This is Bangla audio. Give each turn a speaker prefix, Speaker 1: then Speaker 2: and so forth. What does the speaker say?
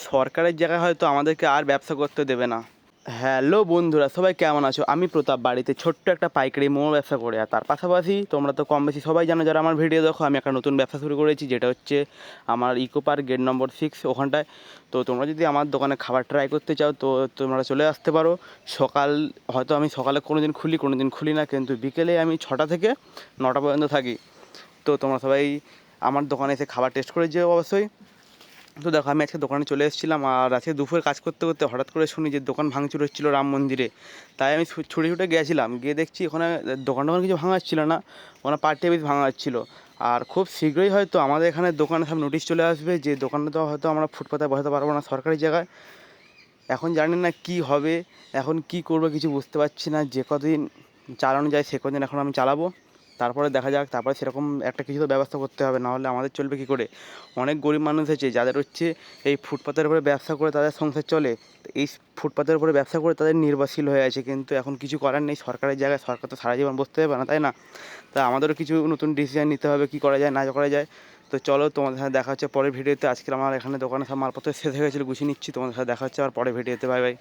Speaker 1: সরকারের জায়গায় হয়তো আমাদেরকে আর ব্যবসা করতে দেবে না। হ্যালো বন্ধুরা, সবাই কেমন আছো? আমি প্রতাপ বাড়িতে ছোট্ট একটা পাইকারি মোমো ব্যবসা করে, আর তার পাশাপাশি তোমরা তো কম বেশি সবাই জানো যারা আমার ভিডিও দেখো, আমি একটা নতুন ব্যবসা শুরু করেছি, যেটা হচ্ছে আমার ইকো পার্ক গেট নম্বর 6 ওখানটায়। তো তোমরা যদি আমার দোকানে খাবার ট্রাই করতে চাও তো তোমরা চলে আসতে পারো। সকাল হয়তো আমি সকালে কোনো দিন খুলি, কোনো দিন খুলি না, কিন্তু বিকেলে আমি 6টা থেকে 9টা পর্যন্ত থাকি। তো তোমরা সবাই আমার দোকানে এসে খাবার টেস্ট করে যেও অবশ্যই। তো দেখো, আমি আজকে দোকানে চলে এসেছিলাম, আর আজকে দুপুরে কাজ করতে করতে হঠাৎ করে শুনি যে দোকান ভাঙচুর হচ্ছিলো রাম মন্দিরে। তাই আমি ছুটে ছুটে গিয়েছিলাম, গিয়ে দেখছি ওখানে দোকান টোকান কিছু ভাঙা হচ্ছিলো না, ওখানে পার্টি অফিস ভাঙা হচ্ছিলো। আর খুব শীঘ্রই হয়তো আমাদের এখানে দোকানে সব নোটিশ চলে আসবে যে দোকানে তো হয়তো আমরা ফুটপাতে বসাতে পারবো না সরকারি জায়গায়। এখন জানি না কি হবে, এখন কি করবো কিছু বুঝতে পারছি না। যে কদিন চালানো যায় সে কদিন এখন আমি চালাবো, তারপরে দেখা যাক। তারপরে সেরকম একটা কিছু তো ব্যবস্থা করতে হবে, নাহলে আমাদের চলবে কী করে? অনেক গরিব মানুষ আছে যাদের হচ্ছে এই ফুটপাতের উপরে ব্যবসা করে তাদের সংসার চলে। এই ফুটপাতের উপরে ব্যবসা করে তাদের নির্ভরশীল হয়ে আছে, কিন্তু এখন কিছু করার নেই। সরকারের জায়গায় সরকার তো সারা জীবন বসতে হবে না, তাই না? তাই আমাদেরও কিছু নতুন ডিসিশন নিতে হবে, কী করা যায় না করা যায়। তো চলো, তোমাদের সাথে দেখা হচ্ছে পরের ভিডিওতে। আজকে আমার এখানে দোকানে সব মালপত্র শেষ হয়ে গেছিলো, গুছিয়ে নিচ্ছি। তোমাদের সাথে দেখা হচ্ছে আর পরের ভিডিওতে। Bye bye.